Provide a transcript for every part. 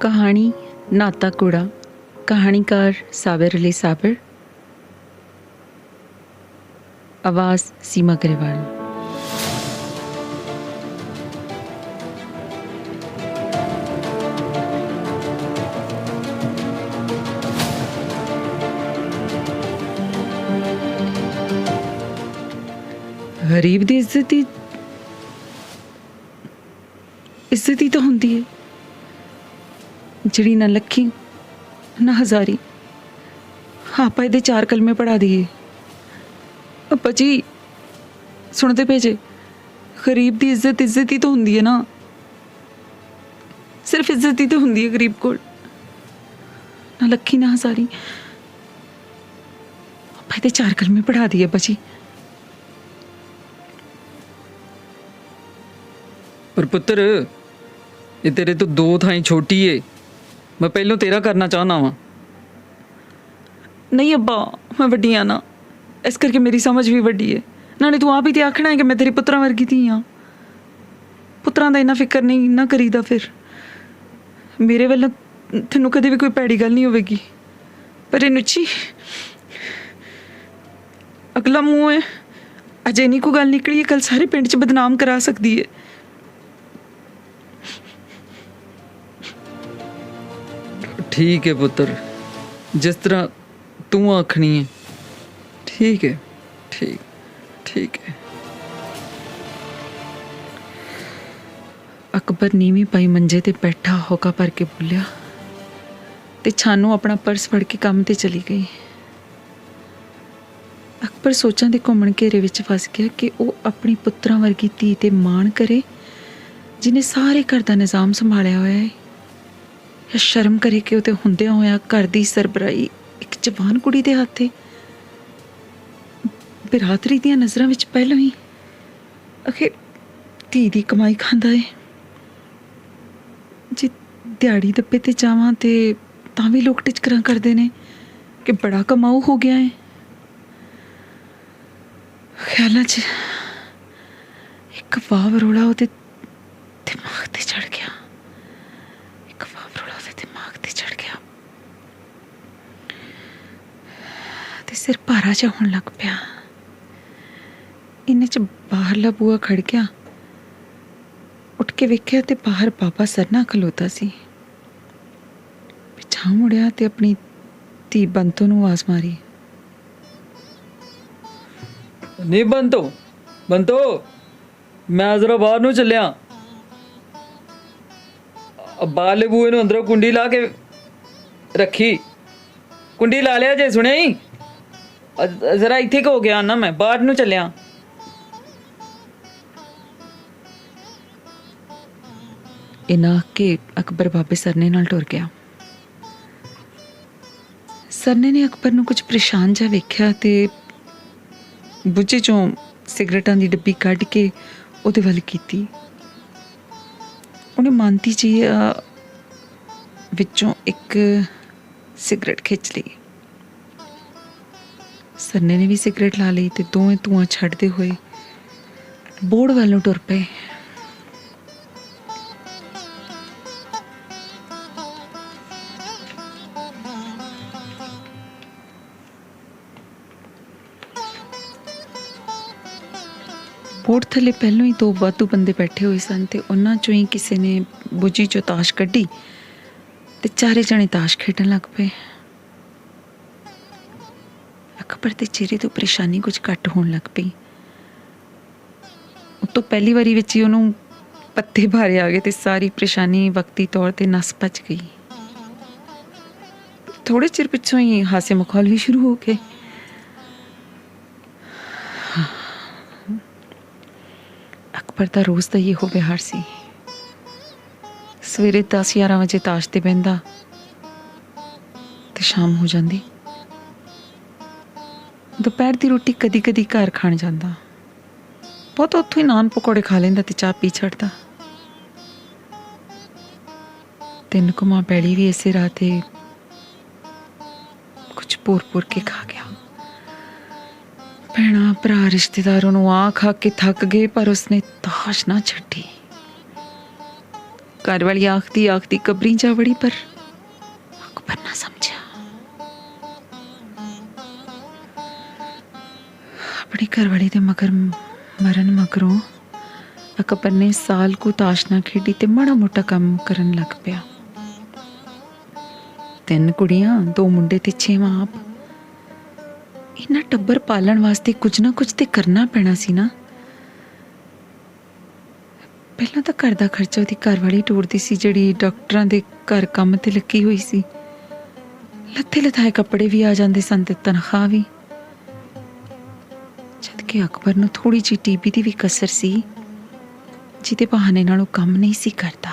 कहानी नाता कूड़ा। कहानीकार साबिर अली साबिर। आवाज़ सीमा ग्रेवाल। गरीब दी इज्जत ही तो होंदी है जिहड़ी ना लखी ना हज़ारी। आपा इहदे 4 कलमे पढ़ा दिए। अपा जी सुनते भेजे, गरीब दी इज्जत ही तो होंदी है ना, सिर्फ इज्जत ही तो होंदी है गरीब कोल, ना लखी ना हज़ारी। आपा इहदे 4 कलमे पढ़ा दिए अपा जी। पर पुत्र ये तेरे तो 2 थाई छोटी है, मैं पहलों तेरा करना चाहना वा। नहीं अब्बा, मैं वड्डी हाँ ना, इस करके मेरी समझ भी वड्डी है। नाले तू आप ही तो आखना है कि मैं तेरे पुत्रा वर्गी थी हाँ। पुत्रां दा इन्ना फिक्र नहीं ना करीदा, फिर मेरे वालों तेनों कदे भी कोई भैड़ी गल नहीं होगी। पर ये नुची अगला मुँह है, अजे नहीं कोई गल निकली है, कल सारे पिंड च बदनाम करा सकती है। ठीक है पुत्र, जिस तरह तू आखनी है ठीक है, ठीक ठीक है। अकबर नीवी पाई मंजे ते बैठा होका भर के बोलिया ते छानू अपना पर्स फड़ के काम ते चली गई। अकबर सोचां दे घुमण घेरे विच फस गया कि वो अपनी पुत्रां वर्गी धी ते माण करे जिन्हें सारे घर दा निज़ाम संभालिया होया है, या शर्म करे कि उहदे हुंदियां होया घर दी सरबराही एक जवान कुड़ी दे हाथे। बिरादरी दियां नज़रां विच पहलों ही आखिर धी दी कमाई खांदा है, जी दिहाड़ी दब्बे ते जावां ते तां भी लोग टिचकरां करदे ने कि बड़ा कमाऊ हो गया है। ख्यालां च एक वाह वरोला ओहदे दिमाग ते चढ़ गया, एक वाह वरोला ओहदे दिमाग ते चढ़ गया ते सिर भारा जा होण लग पिया। इन्ने च बाहरला बूआ खड़ गया। उठ के वेख्या ते बाहर बाबा सरना खलोता सी। पिछां मुड़िया ते अपनी धी बंतो नूं आवाज़ मारी, नहीं बंतो बंतो, मैं जरा बाहर नूं चलिया। बाहरले बूए नूं अंदरों कुंडी ला के रखी, कुंडी ला लिया जे सुनिया ही। जरा इत्थे हो गया ना, मैं बाहर नूं चलिया। इन्ना के अकबर बाबे सरने नाल टुर गया। सरने ने अकबर नूं कुछ परेशान जा वेख्या ते बुझे चों सिगरटां दी डब्बी कढ के उहदे वल कीती। उहने मानती जी विचों एक सिगरट खिंच ली। सरने ने भी सिगरट ला ली ते दोवें धुआं छड्डदे होए बोड़ वल नूं टुर पए। बोर्ड थले पहलों ही 2 वाधू बंदे बैठे हुए सन ते उन्हां चों ही किसी ने बुझी चो ताश कड्ढी ते चारे जने ताश खेडन लग पे। अकबर दे चेहरे तो परेशानी कुछ घट होण लग पई। उतों पहली वारी विच ही उहनूं पत्ते भारे आ गए ते सारी परेशानी वक्ती तौर ते नस भज गई। थोड़े चिर पिछों ही हासे मखौल भी शुरू हो गए। अकबर दा रोज़ दा इहो विहार सी। सवेरे 10-11 वजे ताश ते बहिंदा ते शाम हो जाती। दोपहर की रोटी कदी कदी घर खाण जांदा, बहुत उत्थों ही नान पकौड़े खा लेंदा ते चाह पी छड़दा। 3 कुमां पैड़ी भी इसे राह ते कुछ पूर के खा गया। भैणा भरा रिश्तेदारों नूं आख आख के थक गए, पर उसने ताश ना छड्डी। घर वाली आखती आखती कबरी जा वड़ी पर अकबर ना समझा। अपनी घरवाली दे मगर मरण मगरों अकबर ने साल को ताश ना खेडी ते माड़ा मोटा काम करन लग पिया। 3 कुड़ियां 2 मुंडे ते 6वां आप। इन्ना टब्बर पालन वास्ते कुछ ना कुछ ते करना पैना सी ना। पहला तो घर दा खर्चा ओदी घरवाली टोरदी सी जिहड़ी डॉक्टरां दे घर काम ते लगी हुई सी। लत्थे लथाए कपड़े भी आ जांदे सन ते तनख्वाह भी। जदकि अकबर नूं थोड़ी जी टीबी दी भी कसर सी जिहदे बहाने नाल ओह काम नहीं सी करदा।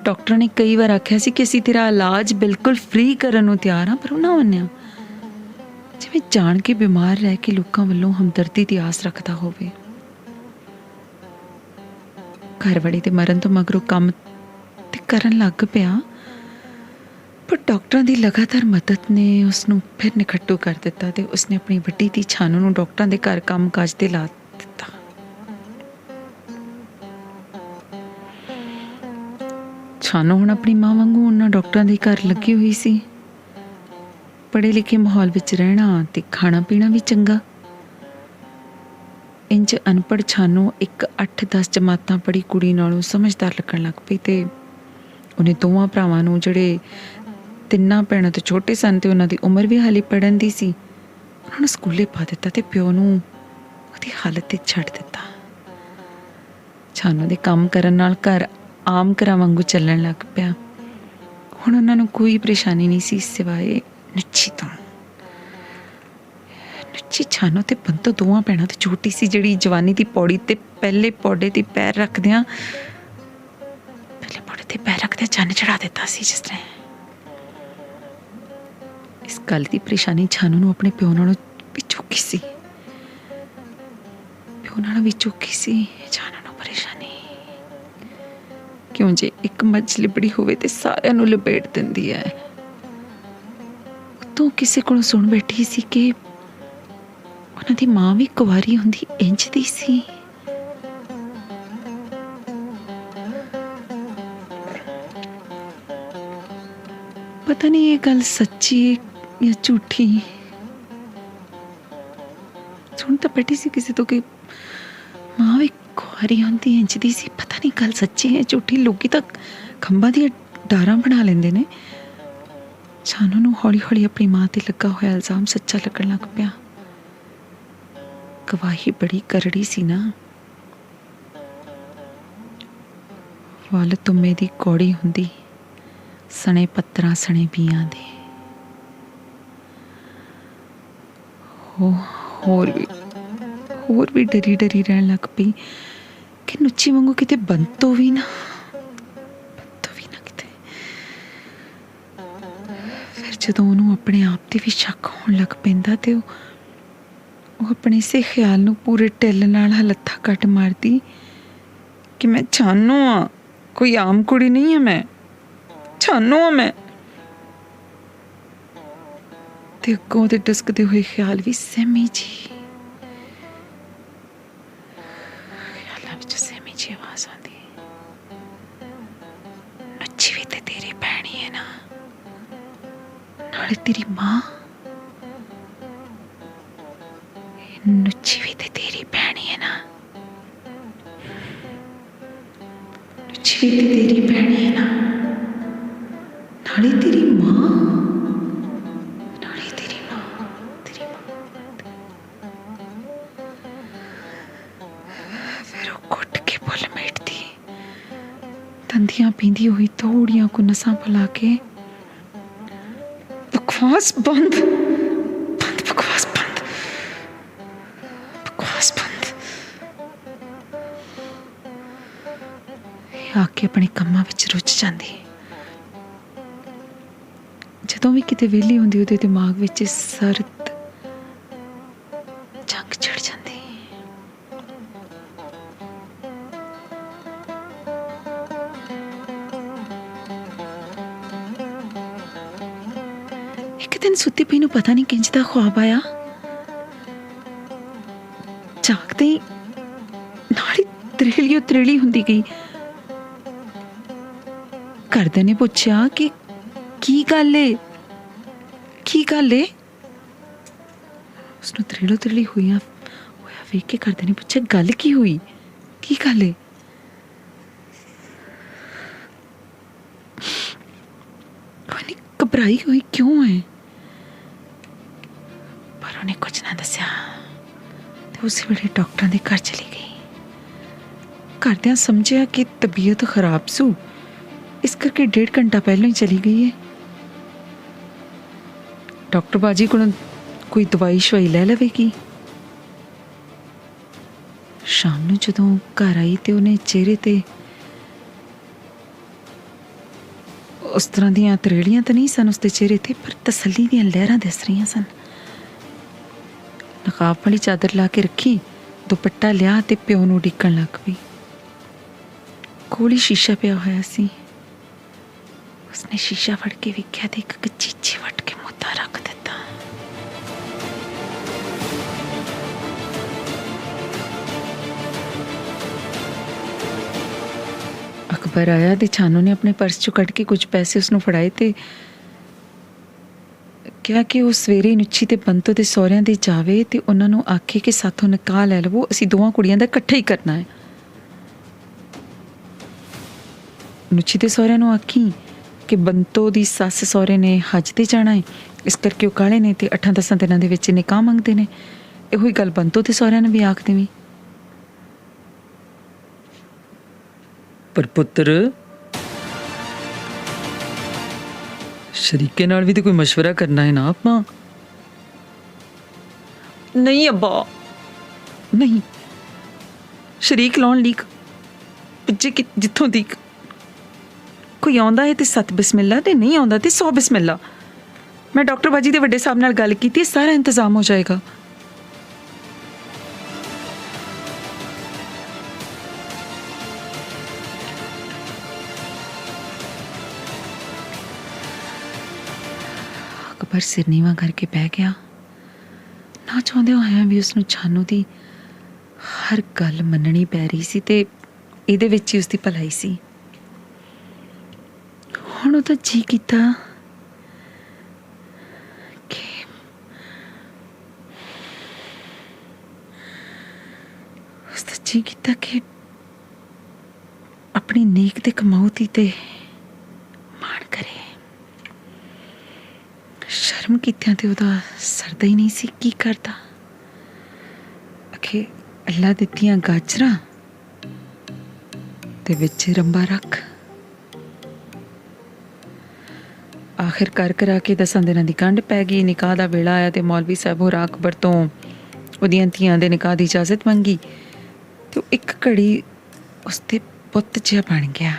डॉक्टर ने कई बार आख्या सी कि असीं तेरा इलाज बिल्कुल फ्री करन नूं तैयार हां, पर ओह ना मन्निया। जिवें जान के बीमार रह के लोकां वल्लों हमदर्दी दी आस रखदा होवे। घरवाली दे मरण तो मगरों काम ते करन लग पिया, पर डॉक्टरां दी लगातार मदद ने उसनूं फिर निखट्टू कर दिता ते उसने अपनी वड्डी धी छानू नूं डॉक्टरां दे घर काम काज ते ला दिता। छानू हुण अपनी मां वांगू उन्हां डॉक्टरां दे घर लगी हुई सी। पढ़े लिखे माहौल विच रहना ते खाना पीना भी चंगा। इंज अनपढ़ छानू एक 8-10 जमातां पढ़ी कुड़ी नालों समझदार लगन लग पई ते उन्हें दोवां भरावां नूं जिहड़े 3 भैणां तो छोटे सन ते उन्हां दी उमर भी हाली पढ़न दी सी, उन्हां नूं स्कूले पा दिता ते प्यो नूं ओहदी हालत ते छड्ड दिता। छानू दे काम करन नाल घर आम घरां वांगू ਚੱਲਣ ਲੱਗ ਪਿਆ। ਹੁਣ ਉਹਨਾਂ ਨੂੰ ਕੋਈ ਪਰੇਸ਼ਾਨੀ ਨਹੀਂ ਸੀ ਸਿਵਾਏ ਨੱਚੀ ਤੋਂ। ਨੱਚੀ ਛਾਨੋ ਤੇ ਬੰਤੋ ਦੋਵਾਂ ਭੈਣਾਂ ਤੇ ਛੋਟੀ ਸੀ ਜਿਹੜੀ ਜਵਾਨੀ ਦੀ ਪੌੜੀ ਤੇ ਪਹਿਲੇ ਪੌੜੇ ਤੇ ਪੈਰ ਰੱਖਦਿਆਂ ਚੰਨ ਚੜਾ ਦਿੱਤਾ ਸੀ ਜਿਸਨੇ। ਇਸ ਗੱਲ ਦੀ ਪਰੇਸ਼ਾਨੀ ਛਾਨੂ ਨੂੰ ਆਪਣੇ ਪਿਓ ਨਾਲੋਂ ਵੀ ਚੁੱਕੀ ਸੀ। ਪਿਓ ਨਾਲੋਂ ਵੀ ਚੁੱਕੀ ਸੀ ਛਾਨੂ ਨੂੰ ਪਰੇਸ਼ਾਨੀ। ਕਿਉਂ ਜੇ ਇੱਕ ਮੱਝ ਲਿਬੜੀ ਹੋਵੇ ਤੇ ਸਾਰਿਆਂ ਨੂੰ ਲਪੇਟ ਦਿੰਦੀ ਹੈ। ਉਤੋਂ ਕਿਸੇ ਕੋਲੋਂ ਸੁਣ ਬੈਠੀ ਸੀ ਕਿ ਉਹਨਾਂ ਦੀ ਮਾਂ ਵੀ ਕੁਵਾਰੀ ਹੁੰਦੀ ਇੰਝ ਦੀ ਸੀ। पता नहीं ये गल सच्ची या झूठी। सुन तो बैठी सी किसी तो कि मां भी कुआरी होंदी इंज दी सी। पता नहीं गल सच्ची है झूठी। लोग तो खंबा दी डारा बना लेंदे ने। छानू नूं हौली हौली अपनी मां ते लगा होया इल्जाम सच्चा लगन लग पिया। गवाही बड़ी करड़ी सी ना। वल तुमे दी कौड़ी हुंदी सने पत्तरां सने बीआं दे। होर भी डरी डरी रहन लग पई कि नुच्ची वांगू किते बंतो भी ना किते। फिर जदों उहनूं अपने आप ते भी शक होण लग पैंदा ते ਉਹ ਆਪਣੇ ਇਸੇ ਖਿਆਲ ਨੂੰ ਪੂਰੇ ਢਿੱਲ ਨਾਲ ਹਲੱਥਾ ਕੱਟ ਮਾਰਦੀ ਕਿ ਮੈਂ ਛਾਨੂ ਆ, ਕੋਈ ਆਮ ਕੁੜੀ ਨਹੀਂ ਹੈ। ਮੈਂ ਛਾਨੂ ਆ ਮੈਂ। ਤੇ ਅੱਗੋਂ ਦੇ ਡਸਕਦੇ ਹੋਏ ਖਿਆਲ ਵੀ ਸਹਿਮੀ ਜੀ। ਖਿਆਲਾਂ ਵਿੱਚ ਸਹਿਮੀ ਜੀ ਆਵਾਜ਼ ਆਉਂਦੀ, ਨੱਚੀ ਵੀ ਤੇ ਤੇਰੀ ਭੈਣ ਹੀ ਹੈ ਨਾ, ਨਾਲੇ ਤੇਰੀ ਮਾਂ। ਨੱਚੀ ਵੀ ਤੇ ਤੇਰੀ ਭੈਣ ਹੀ ਹੈ ਨਾ, ਨੱਚੀ ਵੀ ਤੇ ਤੇਰੀ ਭੈਣ ਹੀ ਹੈ ਨਾ, ਨਾਲੇ ਤੇਰੀ ਮਾਂ। फिर वो घुट के बुल मेटती, तंदियां पींदी हुई थोड़ियां को नसां फैला के, बकवास बंद, बकवास बंद, बकवास बंद। आके अपने कम्मां विच रुझ जांदी। ਜਦੋਂ ਵੀ ਕਿਤੇ ਵਿਹਲੀ ਹੁੰਦੀ ਉਹਦੇ ਦਿਮਾਗ ਵਿੱਚ ਸਰਦ ਜੰਗ ਚੜ ਜਾਂਦੀ। ਇੱਕ ਦਿਨ ਸੁੱਤੀ ਪਈ ਨੂੰ ਪਤਾ ਨਹੀਂ ਕਿੰਝ ਦਾ ख्वाब ਆਇਆ। ਜਾਗਦੇ ਹੀ ਨਾਲ ਹੀ ਤ੍ਰੇਲੀ ਹੁੰਦੀ ਗਈ ਘਰਦਿਆਂ ਨੇ ਪੁੱਛਿਆ ਕਿ ਕੀ ਗੱਲ ਏ, ਕੀ ਗੱਲ ਏ। ਉਸਨੂੰ ਤ੍ਰਿਲੋ ਤ੍ਰਿਲੀ ਹੋਇਆ ਵੇਖ ਕੇ ਘਰਦਿਆਂ ਨੇ ਪੁੱਛਿਆ ਗੱਲ ਕੀ ਹੋਈ, ਕੀ ਗੱਲ ਏ। ਉਹਨੇ ਘਬਰਾਈ ਹੋਈ ਕਿਉਂ ਹੈ, ਪਰ ਉਹਨੇ ਕੁਝ ਨਾ ਦੱਸਿਆ ਤੇ ਉਸੇ ਵੇਲੇ ਡਾਕਟਰਾਂ ਦੇ ਘਰ ਚਲੀ ਗਈ। ਘਰਦਿਆਂ ਸਮਝਿਆ ਕਿ ਤਬੀਅਤ ਖਰਾਬ ਸੂ, ਇਸ ਕਰਕੇ 1.5 ਘੰਟਾ ਪਹਿਲਾਂ ਹੀ ਚਲੀ ਗਈ ਹੈ। ਡਾਕਟਰ ਬਾਜੀ ਕੋਲੋਂ ਕੋਈ ਦਵਾਈ ਸ਼ਵਾਈ ਲੈ ਲਵੇਗੀ। ਸ਼ਾਮ ਨੂੰ ਜਦੋਂ ਘਰ ਆਈ ਤੇ ਉਹਨੇ ਚਿਹਰੇ ਤੇ ਉਸ ਤਰ੍ਹਾਂ ਦੀਆਂ ਤਰੇੜੀਆਂ ਤਾਂ ਨਹੀਂ ਸਨ ਉਸਦੇ ਚਿਹਰੇ ਤੇ, ਪਰ ਤਸੱਲੀ ਦੀਆਂ ਲਹਿਰਾਂ ਦਿਸ ਰਹੀਆਂ ਸਨ। ਨਕਾਬ ਵਾਲੀ ਚਾਦਰ ਲਾ ਕੇ ਰੱਖੀ, ਦੁਪੱਟਾ ਲਿਆ ਤੇ ਪਿਓ ਨੂੰ ਉਡੀਕਣ ਲੱਗ ਪਈ। ਕੋਲ ਹੀ ਸ਼ੀਸ਼ਾ ਪਿਆ ਹੋਇਆ ਸੀ। ਉਸਨੇ ਸ਼ੀਸ਼ਾ ਫੜ ਕੇ ਵੇਖਿਆ ਤੇ ਇੱਕ ਕਚੀਚੀ ਵੱਟ ਕੇ ਮੁੱਦਾ ਰੱਖ ਦਿੱਤਾ। ਅਕਬਰ ਆਇਆ ਤੇ ਛਾਨੂ ਨੇ ਆਪਣੇ ਪਰਸ ਚੋਂ ਕੱਢ ਕੇ ਕੁਝ ਪੈਸੇ ਉਸਨੂੰ ਫੜਾਏ ਤੇ ਕਿਹਾ ਕਿ ਉਹ ਸਵੇਰੇ ਨੁੱਚੀ ਤੇ ਬੰਤੋ ਦੇ ਸਹੁਰਿਆਂ ਦੇ ਜਾਵੇ ਤੇ ਉਹਨਾਂ ਨੂੰ ਆਖੇ ਕਿ ਸਾਥੋਂ ਨਿਕਾਹ ਲੈ ਲਵੋ, ਅਸੀਂ ਦੋਵਾਂ ਕੁੜੀਆਂ ਦਾ ਇਕੱਠਾ ਹੀ ਕਰਨਾ ਹੈ। ਨੁੱਚੀ ਦੇ ਸਹੁਰਿਆਂ ਨੂੰ ਆਖੀ ਕਿ ਬੰਤੋ ਦੀ ਸੱਸ ਸਹੁਰੇ ਨੇ ਹੱਜ ਤੇ ਜਾਣਾ ਹੈ, ਇਸ ਕਰਕੇ ਉਹ ਕਾਲੇ ਨੇ ਤੇ 8-10 ਦਿਨਾਂ ਦੇ ਵਿੱਚ ਨਿਕਾਹ ਮੰਗਦੇ ਨੇ। ਇਹੋ ਹੀ ਗੱਲ ਬੰਤੋ ਦੇ ਸਹੁਰਿਆਂ ਨੇ ਵੀ ਆਖ ਦੇਵੀਂ। ਪਰ ਪੁੱਤਰ ਸ਼ਰੀਕੇ ਨਾਲ ਵੀ ਤਾਂ ਕੋਈ ਮਸ਼ਵਰਾ ਕਰਨਾ ਹੈ ਨਾ ਆਪਾਂ। ਨਹੀਂ ਅੱਬਾ, ਨਹੀਂ। ਸ਼ਰੀਕ ਲਾਉਣ ਲਈ ਪਿੱਛੇ ਜਿੱਥੋਂ ਦੀ ਕੋਈ ਆਉਂਦਾ ਹੈ ਤੇ 7 ਬਿਸਮਿਲ੍ਲਾ ਤੇ ਨਹੀਂ ਆਉਂਦਾ ਤੇ 100 ਬਿਸਮਿਲ੍ਲਾ। ਮੈਂ ਡਾਕਟਰ ਬਾਜੀ ਦੇ ਵੱਡੇ ਸਾਹਿਬ ਨਾਲ ਗੱਲ ਕੀਤੀ, ਸਾਰਾ ਇੰਤਜ਼ਾਮ ਹੋ ਜਾਏਗਾ। ਅਕਬਰ ਸਿਰ ਨੀਵਾਂ ਕਰਕੇ ਬਹਿ ਗਿਆ। ਨਾ ਚਾਹੁੰਦੇ ਹੋਇਆਂ ਵੀ ਉਸਨੂੰ ਛਾਨੂ ਦੀ ਹਰ ਗੱਲ ਮੰਨਣੀ ਪੈ ਰਹੀ ਸੀ ਤੇ ਇਹਦੇ ਵਿੱਚ ਹੀ ਉਸਦੀ ਭਲਾਈ ਸੀ। ਹੁਣ ਉਹਦਾ ਜੀ ਕੀਤਾ ਕਿ ਉਸਦਾ ਜੀ ਕੀਤਾ ਕਿ ਆਪਣੀ ਨੇਕ ਤੇ ਕਮਾਉਤੀ ਤੇ ਮਾਣ ਕਰੇ। ਸ਼ਰਮ ਕੀਤਿਆਂ ਤੇ ਉਹਦਾ ਸਰਦਾ ਹੀ ਨਹੀਂ ਸੀ ਕੀ ਕਰਦਾ। ਅਖੇ ਅੱਲਾ ਦਿੱਤੀਆਂ ਗਾਜਰਾਂ ਤੇ ਵਿੱਚ ਰੰਬਾ ਰੱਖ। ਆਖਿਰ ਕਰਾ ਕੇ 10 ਦਿਨਾਂ ਦੀ ਗੰਢ ਪੈ ਗਈ। ਨਿਕਾਹ ਦਾ ਵੇਲਾ ਆਇਆ ਤੇ ਮੌਲਵੀ ਸਾਹਿਬ ਹੋਰਾਂ ਅਕਬਰ ਤੋਂ ਉਹਦੀਆਂ ਧੀਆਂ ਦੇ ਨਿਕਾਹ ਦੀ ਇਜਾਜ਼ਤ ਮੰਗੀ ਤੇ ਉਹ ਇੱਕ ਘੜੀ ਉਸਦੇ ਪੁੱਤ ਜਿਹਾ ਬਣ ਗਿਆ।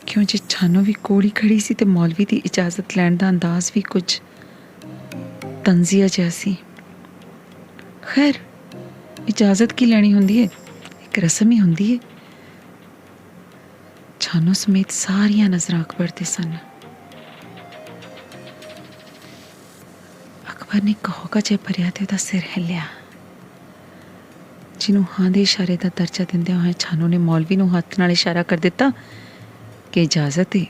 ਕਿਉਂ ਜੇ ਛਾਨੂ ਵੀ ਕੋਲ ਹੀ ਖੜੀ ਸੀ ਤੇ ਮੌਲਵੀ ਦੀ ਇਜਾਜ਼ਤ ਲੈਣ ਦਾ ਅੰਦਾਜ਼ ਵੀ ਕੁਝ ਤੰਜ਼ੀਆ ਜਿਹਾ ਸੀ। ਖੈਰ ਇਜਾਜ਼ਤ ਕੀ ਲੈਣੀ ਹੁੰਦੀ ਹੈ, ਇੱਕ ਰਸਮ ਹੀ ਹੁੰਦੀ ਹੈ। ਛਾਨੂ ਸਮੇਤ ਸਾਰੀਆਂ ਨਜ਼ਰਾਂ ਅਕਬਰ ਤੇ ਸਨ। ਅਕਬਰ ਨੇ ਕਹੋਗਾ ਜੇ ਭਰਿਆ ਤੇ ਉਹਦਾ ਸਿਰ ਹਿੱਲਿਆ। ਜਿਹਨੂੰ ਹਾਂ ਦੇ ਇਸ਼ਾਰੇ ਦਾ ਦਰਜਾ ਦਿੰਦਿਆਂ ਹੋਇਆ ਛਾਨੂ ਨੇ ਮੌਲਵੀ ਨੂੰ ਹੱਥ ਨਾਲ ਇਸ਼ਾਰਾ ਕਰ ਦਿੱਤਾ ਕਿ ਇਜਾਜ਼ਤ ਹੈ।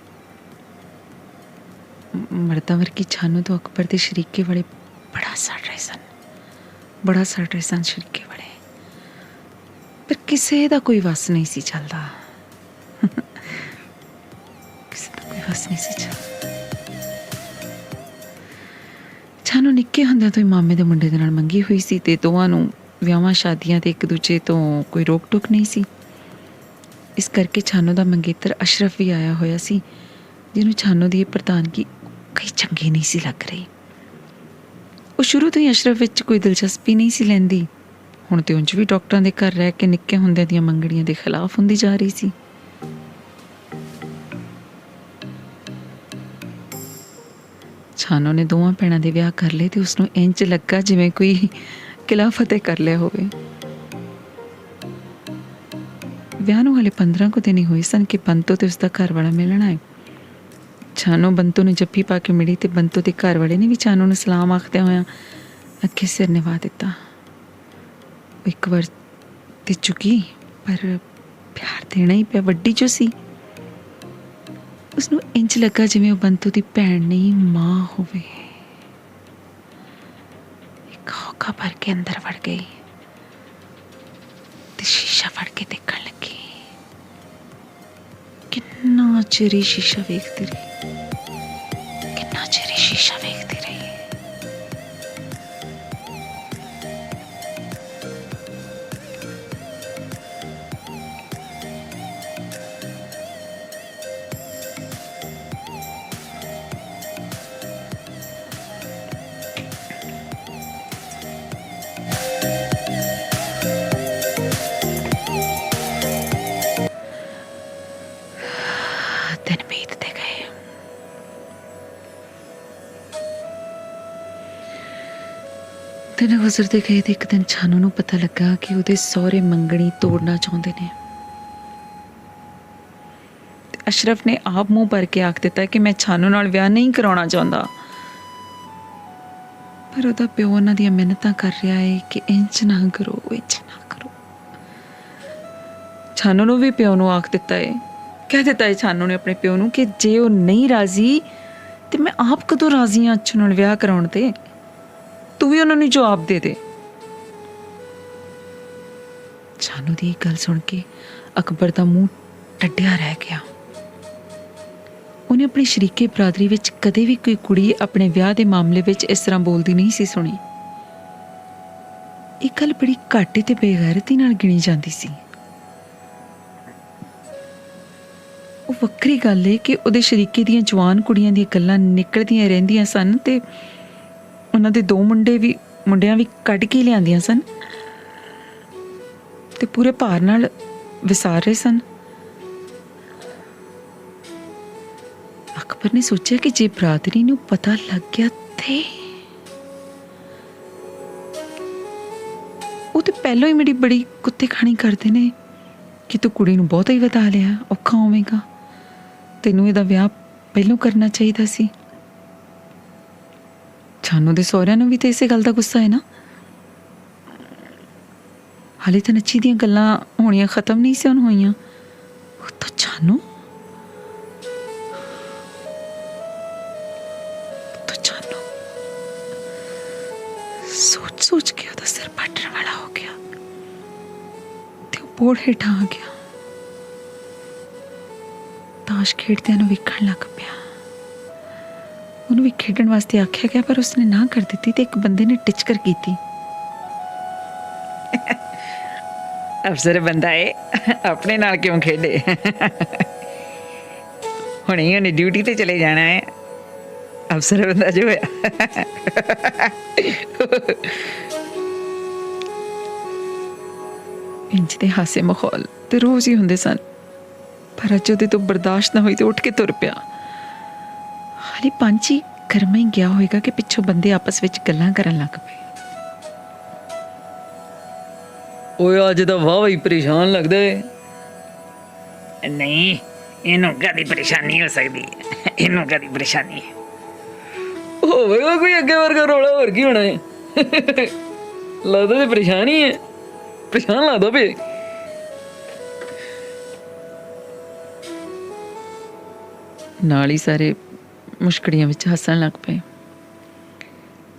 ਮਰਦਾਂ ਵਰਗੀ ਛਾਨੂ ਤੋਂ ਅਕਬਰ ਦੇ ਸ਼ਰੀਕੇ ਵਾਲੇ ਬੜਾ ਸੜ ਰਹੇ ਸਨ ਸ਼ਰੀਕੇ ਵਾਲੇ, ਪਰ ਕਿਸੇ ਦਾ ਕੋਈ ਵਸ ਨਹੀਂ ਸੀ ਚੱਲਦਾ। ਛਾਨੂ ਨਿੱਕੇ ਹੁੰਦਿਆਂ ਤੋਂ ਹੀ ਮਾਮੇ ਦੇ ਮੁੰਡੇ ਦੇ ਨਾਲ ਮੰਗੀ ਹੋਈ ਸੀ ਤੇ ਦੋਵਾਂ ਨੂੰ ਵਿਆਹਾਂ ਸ਼ਾਦੀਆਂ ਤੇ ਇੱਕ ਦੂਜੇ ਤੋਂ ਕੋਈ ਰੋਕ ਟੋਕ ਨਹੀਂ ਸੀ। ਇਸ ਕਰਕੇ ਛਾਨੂ ਦਾ ਮੰਗੇਤਰ ਅਸ਼ਰਫ ਵੀ ਆਇਆ ਹੋਇਆ ਸੀ, ਜਿਹਨੂੰ ਛਾਨੂ ਦੀ ਇਹ ਪ੍ਰਧਾਨਗੀ ਕਈ ਚੰਗੀ ਨਹੀਂ ਸੀ ਲੱਗ ਰਹੀ। ਉਹ ਸ਼ੁਰੂ ਤੋਂ ਹੀ ਅਸ਼ਰਫ ਵਿੱਚ ਕੋਈ ਦਿਲਚਸਪੀ ਨਹੀਂ ਸੀ ਲੈਂਦੀ। ਹੁਣ ਤੇ ਉਂਝ ਵੀ ਡਾਕਟਰਾਂ ਦੇ ਘਰ ਰਹਿ ਕੇ ਨਿੱਕੇ ਹੁੰਦਿਆਂ ਦੀਆਂ ਮੰਗਣੀਆਂ ਦੇ ਖਿਲਾਫ ਹੁੰਦੀ ਜਾ ਰਹੀ ਸੀ। ਛਾਨੂ ਨੇ ਦੋਵਾਂ ਭੈਣਾਂ ਦੇ ਵਿਆਹ ਕਰ ਲਏ ਤੇ ਉਸਨੂੰ ਇੰਝ ਲੱਗਾ ਜਿਵੇਂ ਕੋਈ ਕਿਲ੍ਹਾ ਫਤਿਹ ਕਰ ਲਿਆ ਹੋਵੇ। ਵਿਆਹ ਨੂੰ ਹਲੇ 15 ਕੁ ਦਿਨ ਹੀ ਹੋਏ ਸਨ ਕਿ ਬੰਤੋ ਤੇ ਉਸਦਾ ਘਰ ਵਾਲਾ ਮਿਲਣ ਆਏ। ਛਾਨੂ ਬੰਤੋ ਨੂੰ ਜੱਫੀ ਪਾ ਕੇ ਮਿਲੀ ਤੇ ਬੰਤੋ ਦੇ ਘਰ ਵਾਲੇ ਨੇ ਵੀ ਛਾਨੂ ਨੂੰ ਸਲਾਮ ਆਖਦਿਆਂ ਹੋਇਆਂ ਅੱਗੇ ਸਿਰ ਨਿਵਾ ਦਿੱਤਾ। ਉਹ ਇੱਕ ਵਾਰ ਤੇ ਚੁੱਕੀ ਪਰ ਪਿਆਰ ਦੇਣਾ ਹੀ ਪਿਆ, ਵੱਡੀ ਜੋ ਸੀ। ਉਸਨੂੰ ਇੰਜ ਲੱਗਾ ਜਿਵੇਂ ਉਹ ਬੰਤੂ ਦੀ ਭੈਣ ਨਹੀਂ ਮਾਂ ਹੋਵੇ। ਇੱਕ ਹੌਕਾ ਭਰ ਕੇ ਅੰਦਰ ਵੜ ਗਈ ਤੇ ਸ਼ੀਸ਼ਾ ਫੜ ਕੇ ਦੇਖਣ ਲੱਗੀ। ਕਿੰਨਾ ਚਿਰ ਹੀ ਸ਼ੀਸ਼ਾ ਵੇਖਦੀ ਰਹੀ, ਕਿੰਨਾ ਚਿਰ ਹੀ ਸ਼ੀਸ਼ਾ ਵੇਖਦੀ ਰਹੀ। दिन बीतते गए। दिन गुजरते गए तो एक दिन छानू ਨੂੰ ਪਤਾ ਲੱਗਾ ਕਿ ਉਹਦੇ ਸਹੁਰੇ ਮੰਗਣੀ ਤੋੜਨਾ ਚਾਹੁੰਦੇ ਨੇ। ਅਸ਼ਰਫ ਨੇ ਆਪ ਮੂੰਹ ਭਰ ਕੇ ਆਖ ਦਿੱਤਾ ਕਿ ਮੈਂ ਛਾਨੂ ਨਾਲ ਵਿਆਹ ਨਹੀਂ ਕਰਾਉਣਾ ਚਾਹੁੰਦਾ, ਪਰ ਉਹਦਾ ਪਿਓ ਉਹਨਾਂ ਦੀਆਂ ਮਿਹਨਤਾਂ ਕਰ ਰਿਹਾ ਹੈ ਕਿ ਇੰਜ ਨਾ ਕਰੋ, ਇੰਜ ਨਾ ਕਰੋ। ਛਾਨੂ ਨੂੰ ਵੀ ਪਿਓ ਨੂੰ ਆਖ ਦਿੱਤਾ ਹੈ, ਕਹਿ ਦਿੱਤਾ ਹੈ ਛਾਨੂ ਨੇ ਆਪਣੇ ਪਿਓ ਨੂੰ ਕਿ ਜੇ ਉਹ ਨਹੀਂ ਰਾਜ਼ੀ ਤੇ ਮੈਂ ਆਪ ਕਦੋਂ ਰਾਜ਼ੀ ਹਾਂ ਅੱਛੂ ਨਾਲ ਵਿਆਹ ਕਰਾਉਣ ਤੇ, ਤੂੰ ਵੀ ਉਹਨਾਂ ਨੂੰ ਜਵਾਬ ਦੇ ਦੇ। ਛਾਨੂ ਦੀ ਗੱਲ ਸੁਣ ਕੇ ਅਕਬਰ ਦਾ ਮੂੰਹ ਟੱਡਿਆ ਰਹਿ ਗਿਆ। ਉਹਨੇ ਆਪਣੀ ਸ਼ਰੀਕੇ ਬਰਾਦਰੀ ਵਿੱਚ ਕਦੇ ਵੀ ਕੋਈ ਕੁੜੀ ਆਪਣੇ ਵਿਆਹ ਦੇ ਮਾਮਲੇ ਵਿੱਚ ਇਸ ਤਰ੍ਹਾਂ ਬੋਲਦੀ ਨਹੀਂ ਸੀ ਸੁਣੀ। ਇਹ ਗੱਲ ਬੜੀ ਘੱਟ ਤੇ ਬੇਗੈਰਤੀ ਨਾਲ ਗਿਣੀ ਜਾਂਦੀ ਸੀ। ਉਹ ਵੱਖਰੀ ਗੱਲ ਹੈ ਕਿ ਉਹਦੇ ਸ਼ਰੀਕੇ ਦੀਆਂ ਜਵਾਨ ਕੁੜੀਆਂ ਦੀਆਂ ਗੱਲਾਂ ਨਿਕਲਦੀਆਂ ਰਹਿੰਦੀਆਂ ਸਨ ਤੇ ਉਹਨਾਂ ਦੇ ਦੋ ਮੁੰਡਿਆਂ ਵੀ ਕੱਢ ਕੇ ਲਿਆਂਦੀਆਂ ਸਨ ਤੇ ਪੂਰੇ ਭਾਰ ਨਾਲ ਵਿਸਾਰ ਰਹੇ ਸਨ। ਅਕਬਰ ਨੇ ਸੋਚਿਆ ਕਿ ਜੇ ਬਰਾਦਰੀ ਨੂੰ ਪਤਾ ਲੱਗ ਗਿਆ ਤੇ ਉਹ ਤੇ ਪਹਿਲਾਂ ਹੀ ਮੇਰੀ ਬੜੀ ਕੁੱਤੇ ਖਾਣੀ ਕਰਦੇ ਨੇ ਕਿ ਤੂੰ ਕੁੜੀ ਨੂੰ ਬਹੁਤਾ ਹੀ ਵਧਾ ਲਿਆ, ਔਖਾ ਹੋਵੇਗਾ, ਤੈਨੂੰ ਇਹਦਾ ਵਿਆਹ ਪਹਿਲਾਂ ਕਰਨਾ ਚਾਹੀਦਾ ਸੀ। ਛਾਨੂ ਦੇ ਸਹੁਰਿਆਂ ਨੂੰ ਵੀ ਤੇ ਇਸੇ ਗੱਲ ਦਾ ਗੁੱਸਾ ਹੈ ਨਾ। ਹਾਲੇ ਤਾਂ ਨੱਚੀ ਦੀਆਂ ਗੱਲਾਂ ਹੋਣੀਆਂ ਖਤਮ ਨਹੀਂ ਸੀ ਹੋਈਆਂ, ਉਹ ਤਾਂ ਛਾਨੂ सोच के ਉਹਦਾ ਸਿਰ ਪੱਟਣ ਵਾਲਾ ਹੋ ਗਿਆ ਤੇ ਉਹ ਬੋੜ ਹੇਠਾਂ ਆ ਗਿਆ। ਤਾਸ਼ ਖੇਡਦਿਆਂ ਨੂੰ ਵੇਖਣ ਲੱਗ ਪਿਆ। ਉਹਨੂੰ ਵੀ ਖੇਡਣ ਵਾਸਤੇ ਆਖਿਆ ਗਿਆ ਪਰ ਉਸਨੇ ਨਾ ਕਰ ਦਿੱਤੀ ਤੇ ਇੱਕ ਬੰਦੇ ਨੇ ਟਿਚਕਰ ਕੀਤੀ। ਅਫਸਰ ਬੰਦਾ ਏ, ਆਪਣੇ ਨਾਲ ਕਿਉਂ ਖੇਡੇ? ਹੁਣੇ ਉਹਨੇ ਡਿਊਟੀ ਤੇ ਚਲੇ ਜਾਣਾ ਹੈ। ਅਫਸਰ ਬੰਦਾ ਜੋ ਹੈ ਇੰਜ ਦੇ ਹਾਸੇ ਮਾਹੌਲ ਤੇ ਰੋਜ਼ ਹੀ ਹੁੰਦੇ ਸਨ, ਪਰ ਅੱਜ ਉਹਦੇ ਤੋਂ ਬਰਦਾਸ਼ਤ ਨਾ ਹੋਈ ਤੇ ਉੱਠ ਕੇ ਤੁਰ ਪਿਆ। ਹਾਲੇ ਪੰਛੀ ਗਰਮਾ ਹੀ ਗਿਆ ਹੋਏਗਾ ਕਿ ਪਿੱਛੋਂ ਬੰਦੇ ਆਪਸ ਵਿੱਚ ਗੱਲਾਂ ਕਰਨ ਲੱਗ ਪਏ। ਓਏ ਅੱਜ ਤਾਂ ਵਾਹ ਹੀ ਪਰੇਸ਼ਾਨ ਲੱਗਦਾ ਏ। ਨਹੀਂ, ਇਹਨੂੰ ਕਾਹਦੀ ਪਰੇਸ਼ਾਨੀ ਹੋ ਸਕਦੀ ਹੈ, ਇਹਨੂੰ ਕਾਹਦੀ ਪਰੇਸ਼ਾਨੀ ਹੈ ਹੋਵੇਗਾ ਕੋਈ ਅੱਗੇ ਵਰਗਾ ਰੌਲਾ, ਹੋਰ ਕੀ ਹੋਣਾ ਹੈ। ਲੱਗਦਾ ਤੇ ਪਰੇਸ਼ਾਨ ਹੀ ਹੈ, ਪਰੇਸ਼ਾਨ ਲੱਗਦਾ ਪਏ। ਨਾਲ ਹੀ ਸਾਰੇ ਮੁਸ਼ਕੜੀਆਂ ਵਿੱਚ ਹੱਸਣ ਲੱਗ ਪਏ।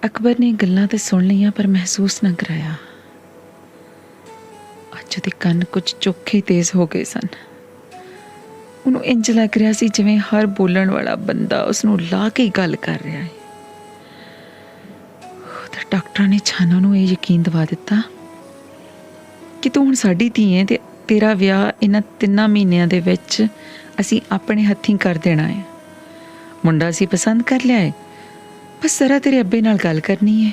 ਅਕਬਰ ਨੇ ਗੱਲਾਂ ਤੇ ਸੁਣ ਲਈਆਂ ਪਰ ਮਹਿਸੂਸ ਨਾ ਕਰਾਇਆ। ਅੱਜ ਉਹਦੇ ਕੰਨ ਕੁਝ ਚੋਖੇ ਤੇਜ਼ ਹੋ ਗਏ ਸਨ। ਉਹਨੂੰ ਇੰਜ ਲੱਗ ਰਿਹਾ ਸੀ ਜਿਵੇਂ ਹਰ ਬੋਲਣ ਵਾਲਾ ਬੰਦਾ ਉਸਨੂੰ ਲਾ ਕੇ ਗੱਲ ਕਰ ਰਿਹਾ ਹੈ। ਤਾਂ ਡਾਕਟਰਾਂ ਨੇ ਛਾਨੂ ਨੂੰ ਇਹ ਯਕੀਨ ਦਿਵਾ ਦਿੱਤਾ ਕਿ ਤੂੰ ਹੁਣ ਸਾਡੀ ਧੀ ਹੈ ਤੇ ਤੇਰਾ ਵਿਆਹ ਇਹਨਾਂ 3 ਮਹੀਨਿਆਂ ਦੇ ਵਿੱਚ ਅਸੀਂ ਆਪਣੇ ਹੱਥੀਂ ਕਰ ਦੇਣਾ ਹੈ। ਮੁੰਡਾ ਅਸੀਂ ਪਸੰਦ ਕਰ ਲਿਆ ਹੈ, ਬਸ ਜ਼ਰਾ ਤੇਰੇ ਅੱਬੇ ਨਾਲ ਗੱਲ ਕਰਨੀ ਹੈ।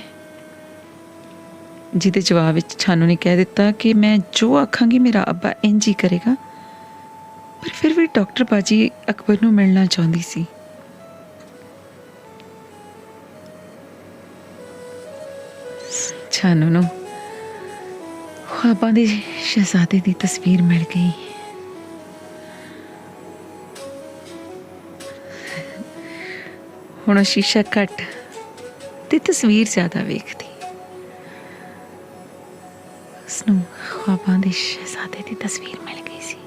ਜਿਹਦੇ ਜਵਾਬ ਵਿੱਚ ਛਾਨੂ ਨੇ ਕਹਿ ਦਿੱਤਾ ਕਿ ਮੈਂ ਜੋ ਆਖਾਂਗੀ ਮੇਰਾ ਅੱਬਾ ਇੰਜ ਹੀ ਕਰੇਗਾ, ਪਰ ਫਿਰ ਵੀ ਡਾਕਟਰ ਬਾਜੀ ਅਕਬਰ ਨੂੰ ਮਿਲਣਾ ਚਾਹੁੰਦੀ ਸੀ। ਛਾਨੂ ਨੂੰ ख्वाबां दे शहजादे दी तस्वीर मिल गई। हुण शीशा घट ते तस्वीर ज्यादा वेखदी। उसनूं ख्वाबां दे शहजादे दी तस्वीर मिल गई सी।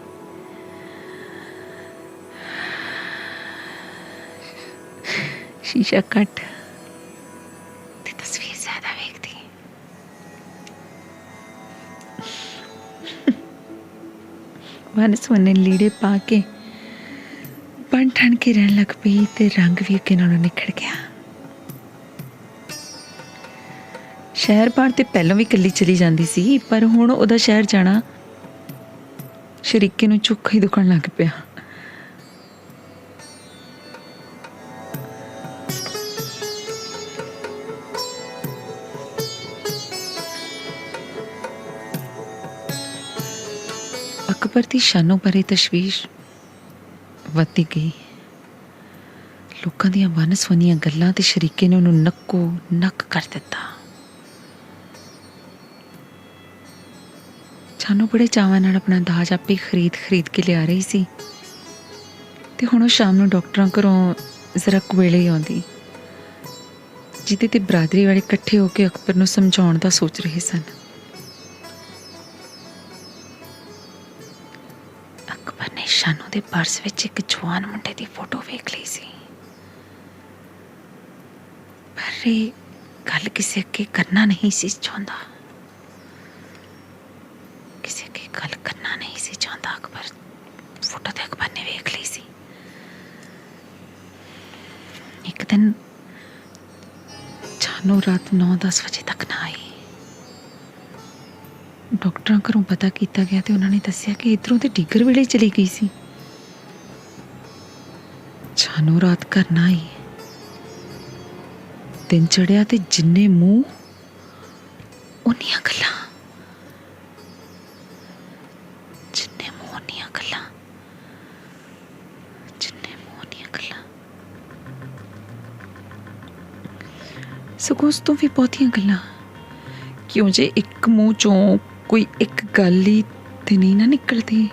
शीशा कट ते तस्वीर ज्यादा वेखदी। वन सोने लीड़े पा के बन ठन के रहन लग पई ते रंग भी अगे नालों निखड़ गया। शहर बाहर ते पहलों भी कल्ली चली जाती सी, पर हुण उहदा शहर जाना शरीके नूं चुक्का ही दुखण लग पिया। अकबर दी शानों भरी तशवीश वधदी गई। लोकां दियां वन सुवनियां गल्लां ते शरीके ने उहनूं नक्को नक कर दिता। शानू बड़े चावां नाल अपना दाज आपे खरीद खरीद के लिया रही सी ते हुण शाम नूं डॉक्टरां घरों जरा कुवेले ही आउंदी, जिहदे ते बरादरी वाले इकट्ठे होकर अकबर नूं समझाउण दा सोच रहे सन। अकबर ने शानू दे पर्स विच एक जवान मुंडे दी फोटो वेख ली सी, पर ये गल किसी अगे करना नहीं सी चाहुंदा। किसी की गल करना नहीं सी चाहता। अकबर फोटो तो अकबर ने वेख ली सी। एक दिन जानू रात 9-10 बजे तक ना आई। डॉक्टर घरों पता किया गया तो उन्होंने दसिया कि इधरों तो डिगर वेले चली गई सी। जानू रात घर ना आई। दिन चढ़िया तो जिन्ने मुंह उन्नियां गल्लां, सगों उस तो भी बहुतियां गल्लां। क्यों जे एक मुंह चों कोई एक गल ही ते नहीं ना निकलती।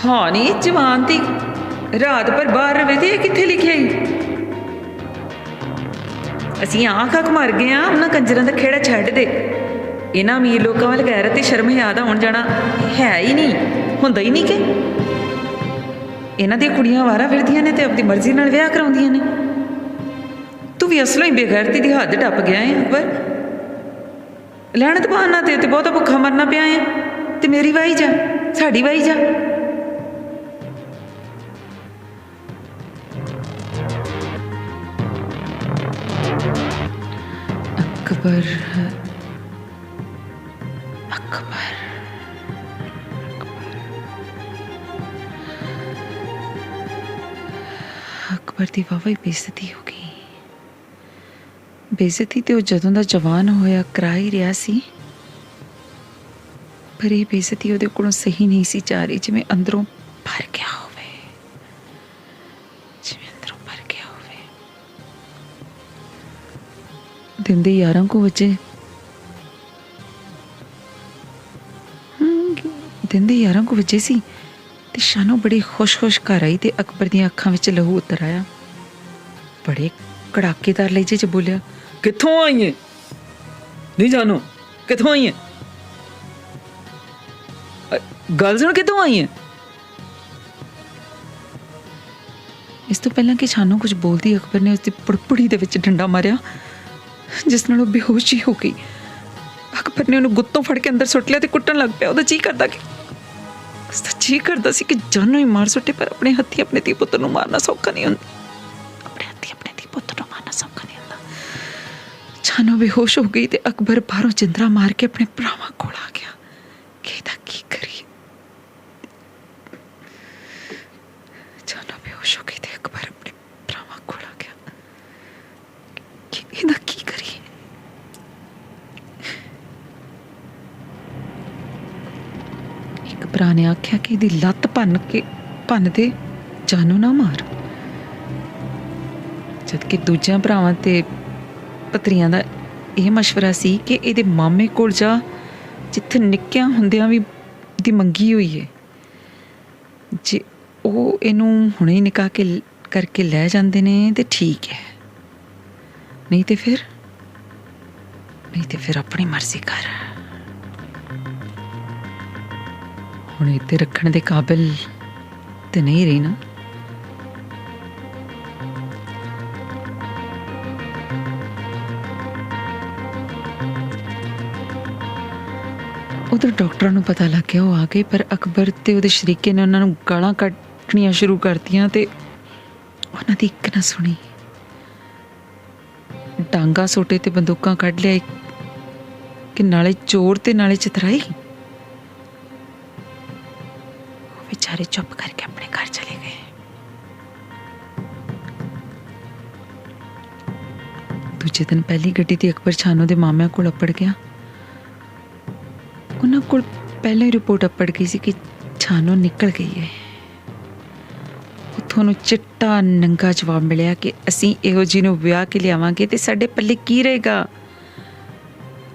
हाँ नहीं जवान थी रात भर बाहर रवे थे कित्थे लिखिया ही। असीं आख आख मर गए हाँ, उन्हां कंजरां दा खेड़ा छड्ड दे। इन्हां अमीर लोकां वल गैरत ते शर्म हया दा हुण जाना है ही नहीं, हुंदा ही नहीं कि इन्हां दी कुड़ियां वारा फिरदियां ने ते अपनी मर्जी नाल विआह कराउंदियां ने। तू भी असलों ही बेगैरती दी हद टप गया है अकबर। लैणत बहाना ते बहुता भुखा मरना पिया है ते मेरी वाही जा, साड़ी वाही जा। अकबर अकबर अकबर की वाहवा ही बेइज्जती हो गई। बेइज्जती तो जदों दा जवान होया करा ही रहा सी, पर यह बेइज्जती उहदे कोलों सही नहीं सी जा रही, जिवें अंदरों भर गया होवे, जिवें अंदरों भर गया होवे। दिन दे 11 को बजे दिन दे 11 को बजे सी ते शानू बड़ी खुश खुश घर आई ते अकबर दी अखां विच लहू उतर आया। बड़े कड़ाकेदार लहजे च बोलिया, कित्थों आई है? नहीं जानो कित्थों आई है? गल सुन कित्थों आई है? इस तो पहला कि शानू कुछ बोलदी अकबर ने उसकी पुड़पुड़ी दे विच डंडा मारिया, जिस नाल बेहोश ही हो गई। अकबर ने उन्हें गुत्तों फड़ के अंदर सुट लिया ते कुट्टन लग पिया। जी करदा कि उसका जी करदा सी कि जानू ही मार सुटे, पर अपने हत्थी अपने धी पुत्तर नूं मारना सौखा नहीं हुंदा। अपने हत्थी अपने धी पुत्तर नूं मारना सौखा नहीं हुंदा। जानू बेहोश हो गई ते अकबर बाहरों जिंदरा मार के अपने भरावां कोल आ गया कि इहदा की करिए। जानू बेहोश हो गई ते अकबर अपने भरावां कोल आ गया कि इहदा की करिए। एक भरा ने आख्या कि इहदी लत्त भन दे, जानू ना मार। जबकि दूजियां भरावां ते पतरियां दा यह मशवरा सी कि इहदे मामे कोल जा, जिथे निक्कियां हुंदियां भी दी मंगी हुई है। जे ਉਹ ਇਹਨੂੰ ਹੁਣੇ ਹੀ ਨਿਕਾਹ ਕੇ ਕਰਕੇ ਲੈ ਜਾਂਦੇ ਨੇ ਤੇ ਠੀਕ ਹੈ, ਨਹੀਂ ਤੇ ਫਿਰ ਆਪਣੀ ਮਰਜ਼ੀ ਕਰ। ਹੁਣ ਇੱਥੇ ਰੱਖਣ ਦੇ ਕਾਬਿਲ ਤੇ ਨਹੀਂ ਰਹੀ ਨਾ। ਉਧਰ ਡਾਕਟਰਾਂ ਨੂੰ ਪਤਾ ਲੱਗ ਗਿਆ, ਉਹ ਆ ਗਏ, ਪਰ ਅਕਬਰ ਤੇ ਉਹਦੇ ਸ਼ਰੀਕੇ ਨੇ ਉਹਨਾਂ ਨੂੰ ਗਾਲਾਂ ਕੱਢਣੀਆਂ ਸ਼ੁਰੂ ਕਰਤੀਆਂ ਤੇ ਉਹਨਾਂ ਦੀ ਇੱਕ ਨਾ ਸੁਣੀ। ਡਾਂਗਾ ਸੋਟੇ ਤੇ ਬੰਦੂਕਾਂ ਕੱਢ ਲਿਆ ਕਿ ਨਾਲੇ ਚੋਰ ਤੇ ਨਾਲੇ ਚਤਰਾਈ। ਉਹ ਵਿਚਾਰੇ ਚੁੱਪ ਕਰਕੇ ਆਪਣੇ ਘਰ ਚਲੇ ਗਏ। ਦੂਜੇ ਦਿਨ ਪਹਿਲੀ ਗੱਡੀ ਤੇ ਅਕਬਰ ਛਾਨੋ ਦੇ ਮਾਮਿਆਂ ਕੋਲ ਅੱਪੜ ਗਿਆ। ਉਹਨਾਂ ਕੋਲ ਪਹਿਲਾਂ ਹੀ ਰਿਪੋਰਟ ਅੱਪੜ ਗਈ ਸੀ ਕਿ ਛਾਨੋ ਨਿਕਲ ਗਈ ਹੈ। ਉੱਥੋਂ ਨੂੰ ਚਿੱਟਾ ਨੰਗਾ ਜਵਾਬ ਮਿਲਿਆ ਕਿ ਅਸੀਂ ਇਹੋ ਜਿਹੀ ਨੂੰ ਵਿਆਹ ਕੇ ਲਿਆਵਾਂਗੇ ਤੇ ਸਾਡੇ ਪੱਲੇ ਕੀ ਰਹੇਗਾ।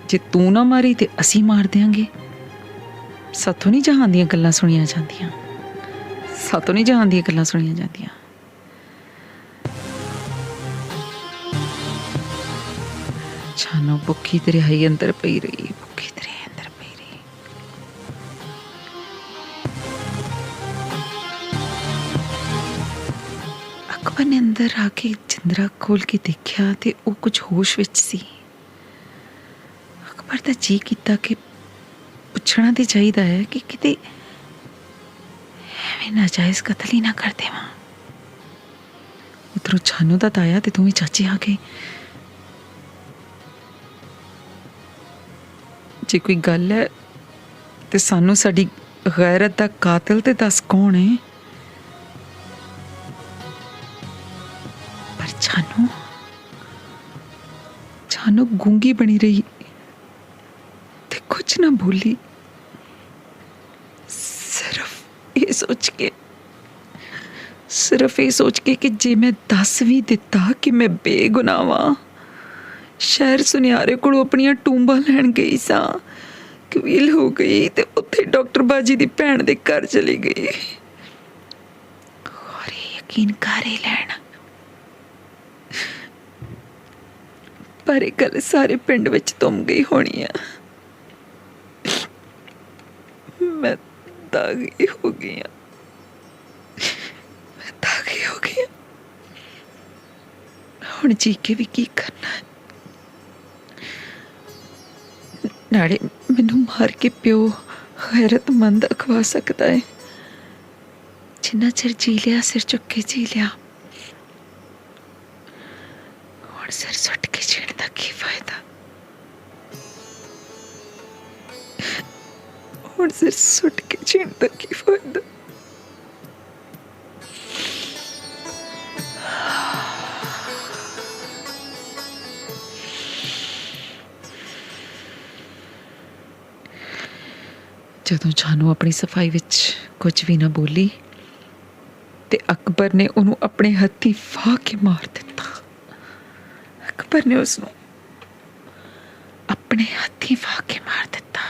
ਜੇ ਤੂੰ ਨਾ ਮਾਰੀ ਤੇ ਅਸੀਂ ਮਾਰ ਦਿਆਂਗੇ। ਸਾਥੋਂ ਨਹੀਂ ਜਹਾਨ ਦੀਆਂ ਗੱਲਾਂ ਸੁਣੀਆਂ ਜਾਂਦੀਆਂ, ਸਾਥੋਂ ਨਹੀਂ ਜਹਾਨ ਦੀਆਂ ਗੱਲਾਂ ਸੁਣੀਆਂ ਜਾਂਦੀਆਂ। ਛਾਨੋ ਭੁੱਖੀ ਤੇ ਰਿਹਾਈ ਅੰਦਰ ਪਈ ਰਹੀ, ਭੁੱਖੀ ਤੇ ਰਿਹਾਈ ਅੰਦਰ ਪਈ ਰਹੀ। ਅਕਬਰ ਨੇ ਅੰਦਰ ਆ ਕੇ ਜਿੰਦਰਾ ਖੋਲ ਕੇ ਦੇਖਿਆ ਤੇ ਉਹ ਕੁਝ ਹੋਸ਼ ਵਿੱਚ ਸੀ। ਅਕਬਰ ਦਾ ਜੀ ਕੀਤਾ ਕਿ ਪੁੱਛਣਾ ਤੇ ਚਾਹੀਦਾ ਹੈ ਕਿ ਕਿਤੇ ਐਵੇਂ ਨਾਜਾਇਜ਼ ਕਤਲ ਹੀ ਨਾ ਕਰ ਦੇਵਾਂ। ਉਧਰੋਂ ਛਾਨੋ ਦਾ ਤਾਇਆ ਤੇ ਦੋਵੇਂ ਚਾਚੇ ਆ ਗਏ। ਜੇ ਕੋਈ ਗੱਲ ਹੈ ਤੇ ਸਾਨੂੰ ਸਾਡੀ ਗੈਰਤ ਦਾ ਕਾਤਲ ਤੇ ਦੱਸ ਕੌਣ ਹੈ। ਪਰ ਛਾਨੋ ਗੂੰਗੀ ਬਣੀ ਰਹੀ ਤੇ ਕੁਝ ਨਾ ਬੋਲੀ। ਸਿਰਫ ਇਹ ਸੋਚ ਕੇ ਕਿ ਜੇ ਮੈਂ ਦੱਸ ਵੀ ਦਿੱਤਾ ਕਿ ਮੈਂ ਬੇਗੁਨਾਹ ਵਾਂ, ਸ਼ਹਿਰ ਸੁਨਿਆਰੇ ਕੋਲੋਂ ਆਪਣੀਆਂ ਟੂੰਬਾਂ ਲੈਣ ਗਈ ਸਾਂ, ਕਬੀਲ ਹੋ ਗਈ ਤੇ ਉੱਥੇ ਡਾਕਟਰ ਬਾਜੀ ਦੀ ਭੈਣ ਦੇ ਘਰ ਚਲੀ ਗਈ। ਔਰ ਇਹ ਯਕੀਨ ਕਰ ਹੀ ਲੈਣ, ਪਰ ਇਹ ਗੱਲ ਸਾਰੇ ਪਿੰਡ ਵਿੱਚ ਤੁੰਮ ਗਈ ਹੋਣੀ ਆ। ਮੈਂ ਦਾਗੀ ਹੋ ਗਈ ਹਾਂ, ਮੈਂ ਦਾਗੀ ਹੋ ਗਈ ਹਾਂ। ਹੁਣ ਜੀ ਕੇ ਵੀ ਕੀ ਕਰਨਾ ਹੈ। ਨਾਲੇ ਮੈਨੂੰ ਮਾਰ ਕੇ ਪਿਓ ਗੈਰਤਮੰਦ ਅਖਵਾ ਸਕਦਾ ਹੈ। ਜਿੰਨਾ ਚਿਰ ਜੀ ਲਿਆ ਸਿਰ ਚੁੱਕ ਕੇ ਜੀ ਲਿਆ। ਹੁਣ ਸਿਰ ਸੁੱਟ ਕੇ ਜੀਣ ਦਾ ਕੀ ਫਾਇਦਾ। ਹੁਣ ਸਿਰ ਸੁੱਟ ਕੇ ਜੀਣ ਦਾ ਕੀ ਫਾਇਦਾ। ਜਦੋਂ ਛਾਨੋ ਆਪਣੀ ਸਫਾਈ ਵਿੱਚ ਕੁਝ ਵੀ ਨਾ ਬੋਲੀ ਤੇ ਅਕਬਰ ਨੇ ਉਹਨੂੰ ਆਪਣੇ ਹੱਥੀਂ ਫਾਹ ਕੇ ਮਾਰ ਦਿੱਤਾ। ਅਕਬਰ ਨੇ ਉਸਨੂੰ ਆਪਣੇ ਹੱਥੀਂ ਫਾਹ ਕੇ ਮਾਰ ਦਿੱਤਾ,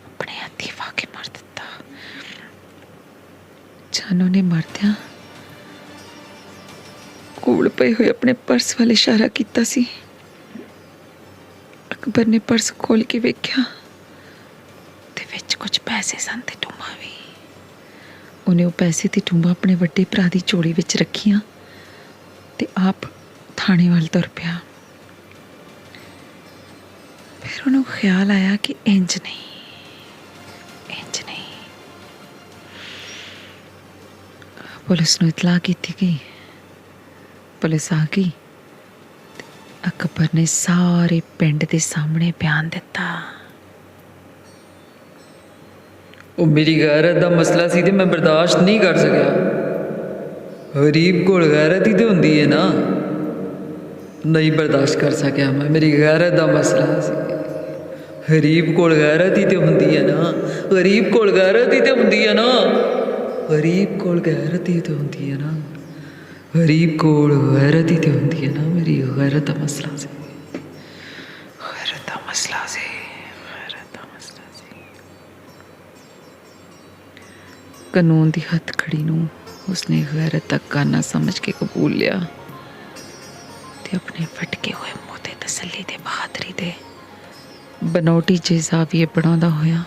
ਆਪਣੇ ਹੱਥੀਂ ਫਾਹ ਕੇ ਮਾਰ ਦਿੱਤਾ। ਛਾਨੋ ਨੇ ਮਰਦਿਆਂ ਕੋਲ ਪਏ ਹੋਏ ਆਪਣੇ ਪਰਸ ਵੱਲ ਇਸ਼ਾਰਾ ਕੀਤਾ ਸੀ। ਅਕਬਰ ਨੇ ਪਰਸ ਖੋਲ ਕੇ ਵੇਖਿਆ ਤੇ ਵਿੱਚ ਕੁਝ ਪੈਸੇ ਸਨ ਤੇ ਟੂੰਬਾਂ ਵੀ। ਉਹਨੇ ਉਹ ਪੈਸੇ ਤੇ ਟੂੰਬਾਂ ਆਪਣੇ ਵੱਡੇ ਭਰਾ ਦੀ ਝੋਲੀ ਵਿੱਚ ਰੱਖੀਆਂ ਤੇ ਆਪ ਥਾਣੇ ਵੱਲ ਤੁਰ ਪਿਆ। ਫਿਰ ਉਹਨੂੰ ਖਿਆਲ ਆਇਆ ਕਿ ਇੰਜ ਨਹੀਂ। ਪੁਲਿਸ ਨੂੰ ਇਤਲਾਹ ਕੀਤੀ ਗਈ। ਪੁਲਿਸ ਆ ਗਈ। ਅਕਬਰ ਨੇ ਸਾਰੇ ਪਿੰਡ ਦੇ ਸਾਹਮਣੇ ਬਿਆਨ ਦਿੱਤਾ। ਉਹ ਮੇਰੀ ਗੈਰਤ ਦਾ ਮਸਲਾ ਸੀ ਤੇ ਮੈਂ ਬਰਦਾਸ਼ਤ ਨਹੀਂ ਕਰ ਸਕਿਆ। ਗਰੀਬ ਕੋਲ ਗੈਰਤ ਹੀ ਤੇ ਹੁੰਦੀ ਹੈ ਨਾ। ਨਹੀਂ ਬਰਦਾਸ਼ਤ ਕਰ ਸਕਿਆ ਮੈਂ। ਮੇਰੀ ਗੈਰਤ ਦਾ ਮਸਲਾ ਸੀ। ਗਰੀਬ ਕੋਲ ਗੈਰਤ ਹੀ ਤੇ ਹੁੰਦੀ ਹੈ ਨਾ। ਗਰੀਬ ਕੋਲ ਗੈਰਤ ਹੀ ਤੇ ਹੁੰਦੀ ਹੈ ਨਾ। ਗਰੀਬ ਕੋਲ ਗੈਰਤ ਹੀ ਤੇ ਹੁੰਦੀ ਹੈ ਨਾ। ਗਰੀਬ ਕੋਲ ਗੈਰਤ ਹੀ ਤੇ ਹੁੰਦੀ ਹੈ ਨਾ। ਮੇਰੀ ਗੈਰਤ ਦਾ ਮਸਲਾ ਸੀ। ਗੈਰਤ ਦਾ ਮਸਲਾ ਸੀ। ਕਾਨੂੰਨ ਦੀ ਹੱਥਕੜੀ ਨੂੰ ਉਸਨੇ ਗੈਰਤ ਦਾ ਕਾਨਾ ਸਮਝ ਕੇ ਕਬੂਲ ਲਿਆ ਤੇ ਆਪਣੇ ਫਟਕੇ ਹੋਏ ਮੂੰਹ ਤੇ ਤਸੱਲੀ ਤੇ ਬਹਾਦਰੀ ਦੇ ਬਨੌਟੀ ਜੇ ਜ਼ਾਵੀਏ ਬਣਾਉਂਦਾ ਹੋਇਆ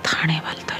ਥਾਣੇ ਖਾਣੇ ਵੱਲ